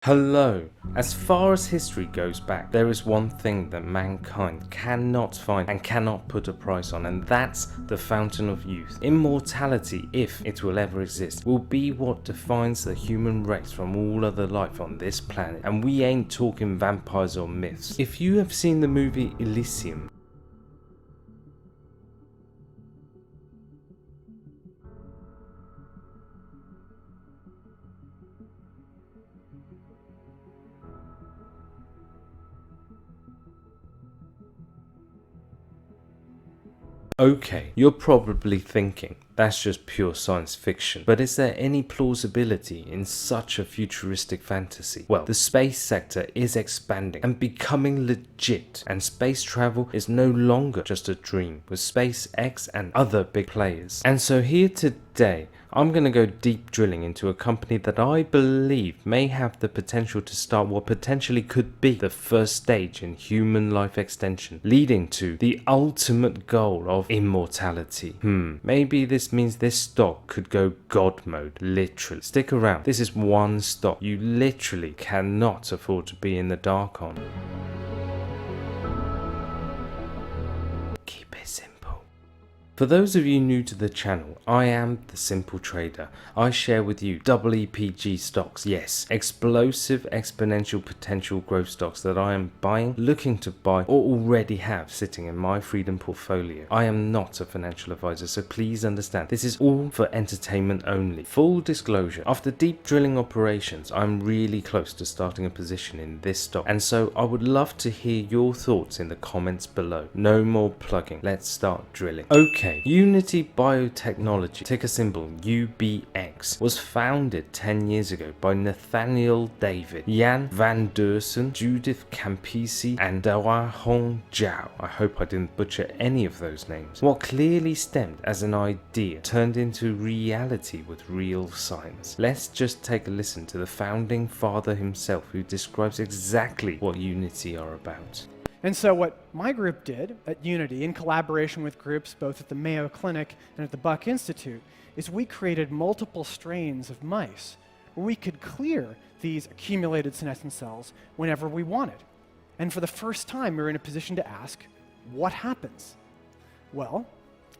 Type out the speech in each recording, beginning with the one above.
Hello. As far as history goes back, there is one thing that mankind cannot find and cannot put a price on, and that's the fountain of youth. Immortality, if it will ever exist, will be what defines the human race from all other life on this planet, and we ain't talking vampires or myths. If you have seen the movie Elysium, okay, you're probably thinking, that's just pure science fiction. But is there any plausibility in such a futuristic fantasy? Well, the space sector is expanding and becoming legit, and space travel is no longer just a dream with SpaceX and other big players. And so here today, I'm going to go deep drilling into a company that I believe may have the potential to start what potentially could be the first stage in human life extension, leading to the ultimate goal of immortality. Maybe this means this stock could go God mode, literally. Stick around, this is one stock you literally cannot afford to be in the dark on. Keep it simple. For those of you new to the channel, I am the Simple Trader. I share with you EPG stocks, yes, explosive exponential potential growth stocks that I am buying, looking to buy, or already have sitting in my freedom portfolio. I am not a financial advisor, so please understand, this is all for entertainment only. Full disclosure, after deep drilling operations, I'm really close to starting a position in this stock, and so I would love to hear your thoughts in the comments below. No more plugging, let's start drilling. Okay. Unity Biotechnology, ticker symbol UBX, was founded 10 years ago by Nathaniel David, Jan van Deursen, Judith Campisi, and Dawa Hong Zhao. I hope I didn't butcher any of those names. What clearly stemmed as an idea turned into reality with real science. Let's just take a listen to the founding father himself, who describes exactly what Unity are about. And so what my group did at Unity, in collaboration with groups both at the Mayo Clinic and at the Buck Institute, is we created multiple strains of mice where we could clear these accumulated senescent cells whenever we wanted. And for the first time, we were in a position to ask, what happens? Well,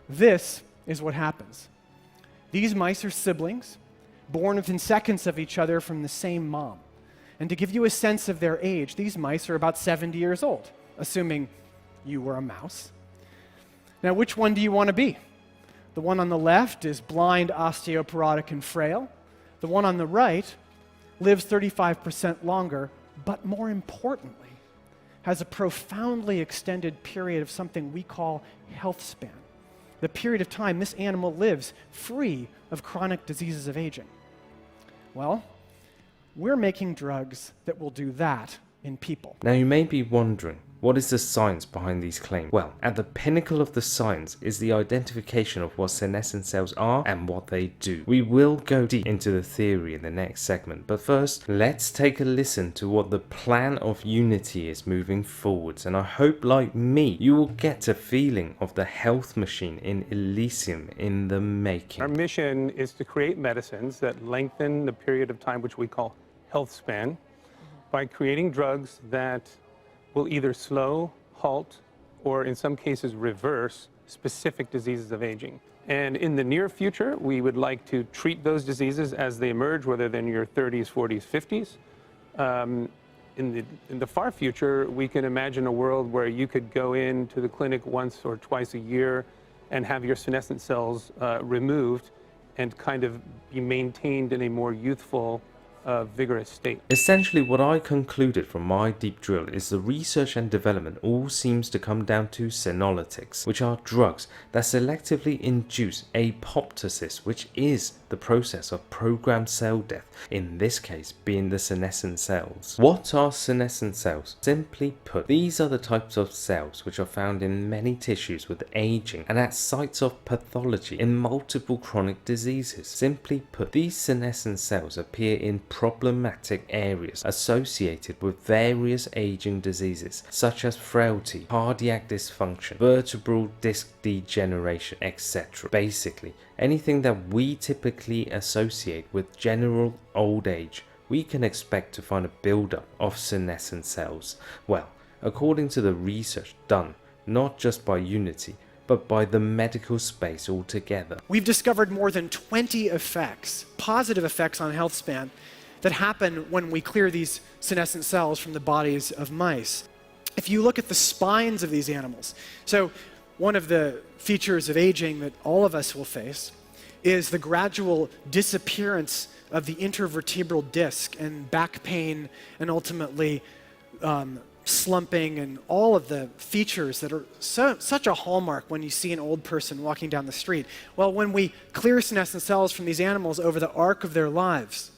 this is what happens. These mice are siblings, born within seconds of each other from the same mom. And to give you a sense of their age, these mice are about 70 years old, assuming you were a mouse. Now, which one do you want to be? The one on the left is blind, osteoporotic, and frail. The one on the right lives 35% longer, but more importantly, has a profoundly extended period of something we call health span. The period of time this animal lives free of chronic diseases of aging. Well, we're making drugs that will do that in people. Now you may be wondering, what is the science behind these claims? Well, at the pinnacle of the science is the identification of what senescent cells are and what they do. We will go deep into the theory in the next segment, but first, let's take a listen to what the plan of Unity is moving forwards, and I hope, like me, you will get a feeling of the health machine in Elysium in the making. Our mission is to create medicines that lengthen the period of time which we call health span by creating drugs that will either slow, halt, or in some cases reverse specific diseases of aging. And in the near future, we would like to treat those diseases as they emerge, whether they're in your 30s, 40s, 50s. In the far future, we can imagine a world where you could go into the clinic once or twice a year and have your senescent cells removed and kind of be maintained in a more youthful, vigorous state. Essentially, what I concluded from my deep drill is the research and development all seems to come down to Senolytics, which are drugs that selectively induce apoptosis, which is the process of programmed cell death, in this case being the senescent cells. What are senescent cells? Simply put, these are the types of cells which are found in many tissues with aging and at sites of pathology in multiple chronic diseases. Simply put, these senescent cells appear in problematic areas associated with various aging diseases such as frailty, cardiac dysfunction, vertebral disc degeneration, etc. Basically, anything that we typically associate with general old age we can expect to find a buildup of senescent cells? Well, according to the research done not just by Unity, but by the medical space altogether, we've discovered more than 20 effects, positive effects on health span, that happen when we clear these senescent cells from the bodies of mice. If you look at the spines of these animals, so one of the features of aging that all of us will face is the gradual disappearance of the intervertebral disc and back pain and ultimately slumping and all of the features that are such a hallmark when you see an old person walking down the street. Well, when we clear senescent cells from these animals over the arc of their lives,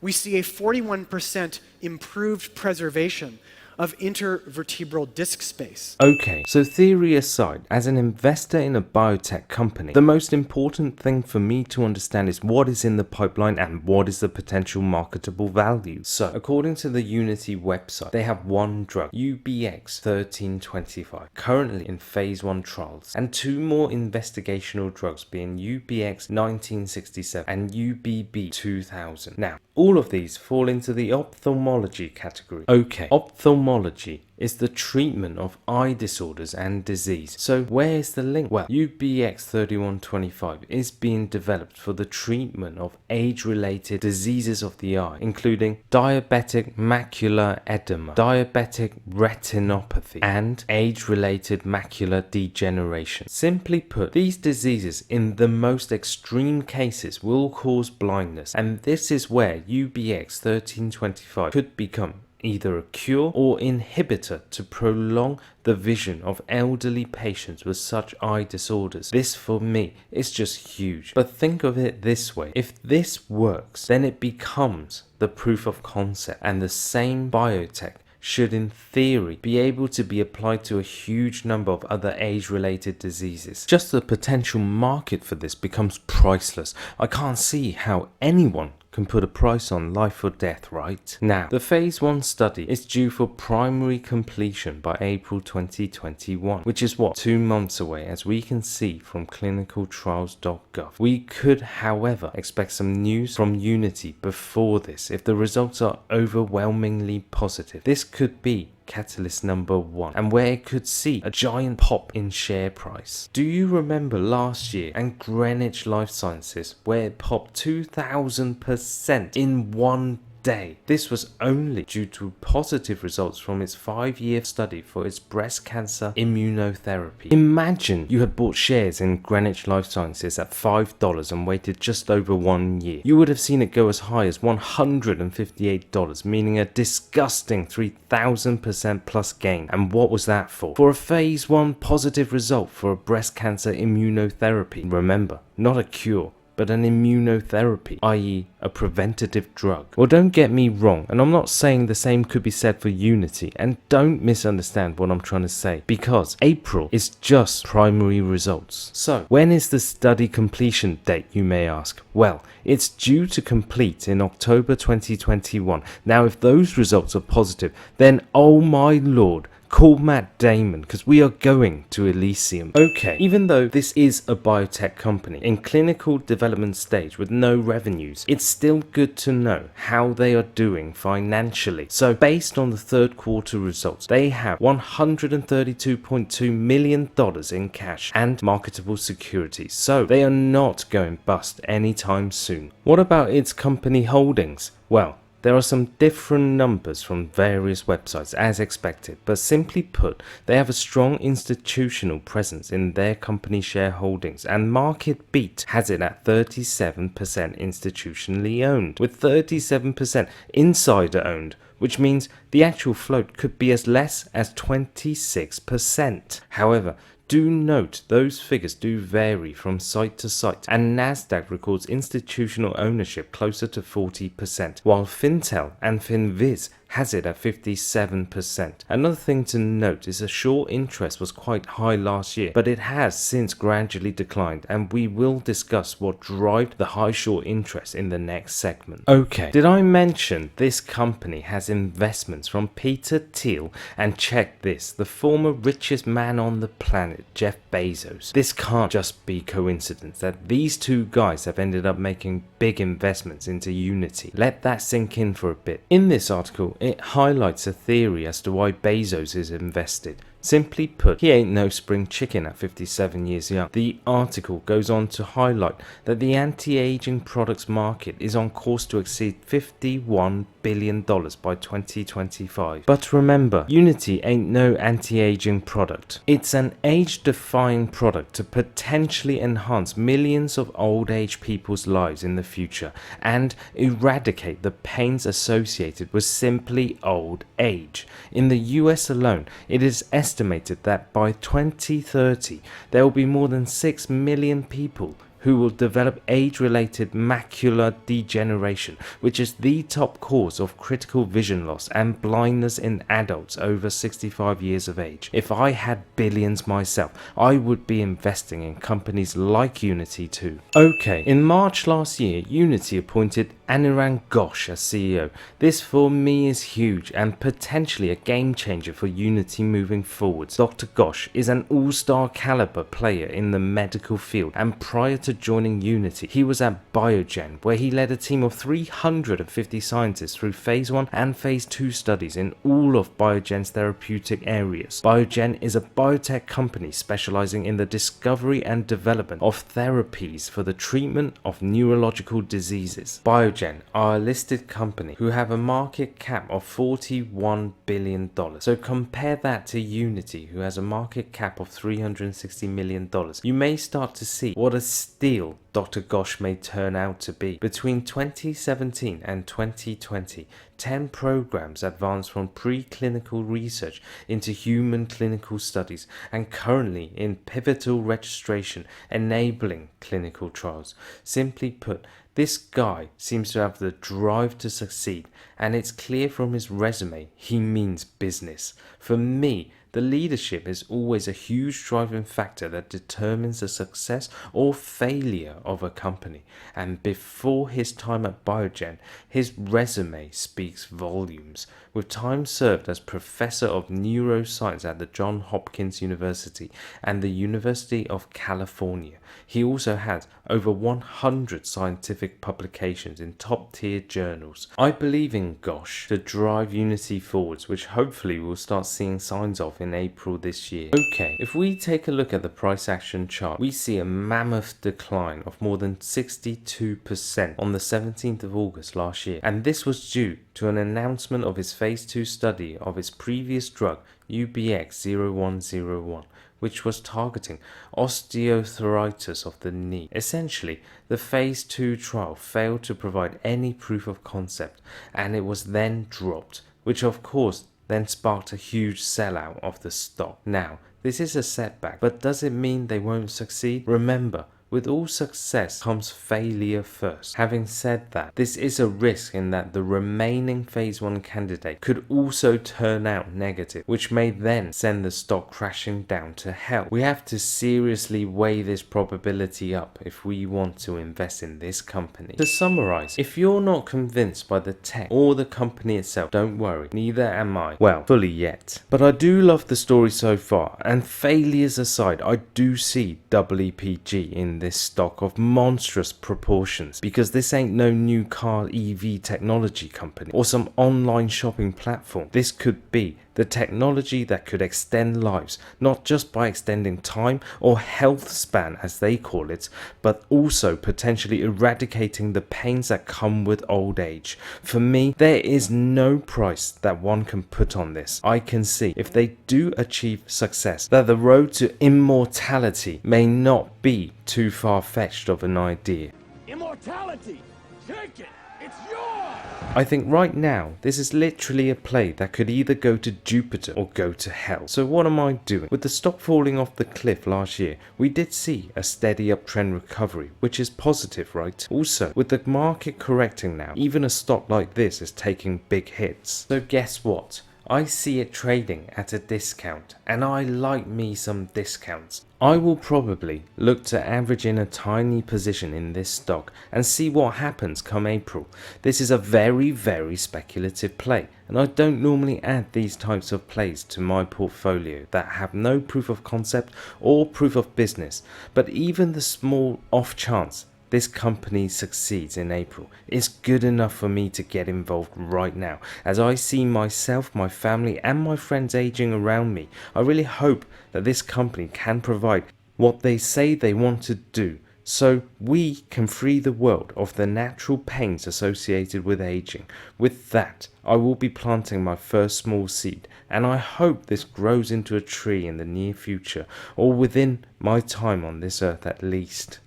we see a 41% improved preservation of intervertebral disc space. Okay, so theory aside, as an investor in a biotech company, the most important thing for me to understand is what is in the pipeline and what is the potential marketable value. So, according to the Unity website, they have one drug, UBX 1325, currently in phase 1 trials, and 2 more investigational drugs being UBX 1967 and UBB 2000. Now, all of these fall into the ophthalmology category. Okay, ophthalmology is the treatment of eye disorders and disease. So where is the link? Well, UBX 3125 is being developed for the treatment of age-related diseases of the eye, including diabetic macular edema, diabetic retinopathy, and age-related macular degeneration. Simply put, these diseases in the most extreme cases will cause blindness, and this is where UBX 1325 could become either a cure or inhibitor to prolong the vision of elderly patients with such eye disorders. This for me is just huge. But think of it this way, if this works, then it becomes the proof of concept, and the same biotech should in theory be able to be applied to a huge number of other age-related diseases. Just the potential market for this becomes priceless. I can't see how anyone can put a price on life or death, right? Now, the phase 1 study is due for primary completion by April 2021, which is 2 months away, as we can see from clinicaltrials.gov. We could, however, expect some news from Unity before this if the results are overwhelmingly positive. This could be catalyst number 1, and where it could see a giant pop in share price. Do you remember last year and Greenwich Life Sciences, where it popped 2000% in one day? This was only due to positive results from its 5-year study for its breast cancer immunotherapy. Imagine you had bought shares in Greenwich Life Sciences at $5 and waited just over 1 year. You would have seen it go as high as $158, meaning a disgusting 3000% plus gain. And what was that for? For a phase 1 positive result for a breast cancer immunotherapy. Remember, not a cure, but an immunotherapy, i.e. a preventative drug. Well, don't get me wrong, and I'm not saying the same could be said for Unity, and don't misunderstand what I'm trying to say, because April is just primary results. So, when is the study completion date, you may ask? Well, it's due to complete in October 2021. Now, if those results are positive, then oh my lord, call Matt Damon, because we are going to Elysium. Okay, even though this is a biotech company in clinical development stage with no revenues, it's still good to know how they are doing financially. So based on the 3rd quarter results, they have $132.2 million in cash and marketable securities, so they are not going bust anytime soon. What about its company holdings? Well, there are some different numbers from various websites as expected, but simply put, they have a strong institutional presence in their company shareholdings, and Market Beat has it at 37% institutionally owned, with 37% insider owned, which means the actual float could be as less as 26%. However, do note those figures do vary from site to site, and Nasdaq records institutional ownership closer to 40%, while Fintel and Finviz has it at 57%. Another thing to note is the short interest was quite high last year, but it has since gradually declined, and we will discuss what drove the high short interest in the next segment. Okay, did I mention this company has investments from Peter Thiel and check this, the former richest man on the planet, Jeff Bezos. This can't just be coincidence that these two guys have ended up making big investments into Unity. Let that sink in for a bit. In this article, it highlights a theory as to why Bezos is invested. Simply put, he ain't no spring chicken at 57 years young. The article goes on to highlight that the anti-aging products market is on course to exceed $51 billion by 2025. But remember, Unity ain't no anti-aging product. It's an age-defying product to potentially enhance millions of old age people's lives in the future and eradicate the pains associated with simply old age. In the US alone, it is estimated that by 2030 there will be more than 6 million people who will develop age-related macular degeneration, which is the top cause of critical vision loss and blindness in adults over 65 years of age. If I had billions myself, I would be investing in companies like Unity too. Okay, in March last year, Unity appointed Aniran Ghosh as CEO. This for me is huge and potentially a game changer for Unity moving forwards. Dr. Ghosh is an all-star caliber player in the medical field, and prior to joining Unity, he was at Biogen, where he led a team of 350 scientists through phase 1 and phase 2 studies in all of Biogen's therapeutic areas. Biogen is a biotech company specializing in the discovery and development of therapies for the treatment of neurological diseases. Biogen are a listed company who have a market cap of $41 billion. So compare that to Unity, who has a market cap of $360 million. You may start to see what a steal Dr. Ghosh may turn out to be. Between 2017 and 2020, 10 programs advanced from preclinical research into human clinical studies and currently in pivotal registration enabling clinical trials. Simply put, this guy seems to have the drive to succeed, and it's clear from his resume he means business. For me, the leadership is always a huge driving factor that determines the success or failure of a company, and before his time at Biogen, his resume speaks volumes. With time served as Professor of Neuroscience at the Johns Hopkins University and the University of California, he also has over 100 scientific publications in top-tier journals. I believe in Ghosh to drive Unity forwards, which hopefully we'll start seeing signs of in April this year. Okay, if we take a look at the price action chart, we see a mammoth decline of more than 62% on the 17th of August last year, and this was due to an announcement of its phase 2 study of its previous drug, UBX 0101. Which was targeting osteoarthritis of the knee. Essentially, the phase 2 trial failed to provide any proof of concept, and it was then dropped, which of course then sparked a huge sellout of the stock. Now, this is a setback, but does it mean they won't succeed? Remember, with all success comes failure first. Having said that, this is a risk in that the remaining phase 1 candidate could also turn out negative, which may then send the stock crashing down to hell. We have to seriously weigh this probability up if we want to invest in this company. To summarize, if you're not convinced by the tech or the company itself, don't worry, neither am I. Well, fully yet. But I do love the story so far, and failures aside, I do see EPG in this stock of monstrous proportions, because this ain't no new car EV technology company or some online shopping platform. This could be the technology that could extend lives, not just by extending time or health span as they call it, but also potentially eradicating the pains that come with old age. For me, there is no price that one can put on this. I can see, if they do achieve success, that the road to immortality may not be too far-fetched of an idea. Immortality! Take it! It's yours! I think right now, this is literally a play that could either go to Jupiter or go to hell. So what am I doing? With the stock falling off the cliff last year, we did see a steady uptrend recovery, which is positive, right? Also, with the market correcting now, even a stock like this is taking big hits. So guess what? I see it trading at a discount, and I like me some discounts. I will probably look to average in a tiny position in this stock and see what happens come April. This is a very speculative play, and I don't normally add these types of plays to my portfolio that have no proof of concept or proof of business, but even the small off chance this company succeeds in April is good enough for me to get involved right now. As I see myself, my family and my friends aging around me, I really hope that this company can provide what they say they want to do, so we can free the world of the natural pains associated with aging. With that, I will be planting my first small seed, and I hope this grows into a tree in the near future, or within my time on this earth at least.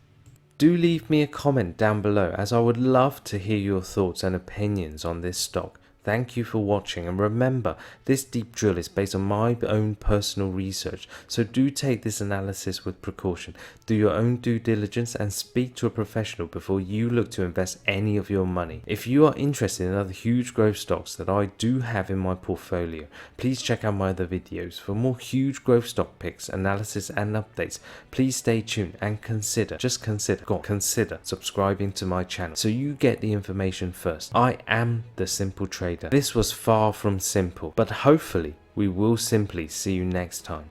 Do leave me a comment down below, as I would love to hear your thoughts and opinions on this stock. Thank you for watching, and remember, this deep drill is based on my own personal research, so do take this analysis with precaution. Do your own due diligence and speak to a professional before you look to invest any of your money. If you are interested in other huge growth stocks that I do have in my portfolio, please check out my other videos. For more huge growth stock picks, analysis and updates, please stay tuned and consider subscribing to my channel so you get the information first. I am the Simple Trader. This was far from simple, but hopefully we will simply see you next time.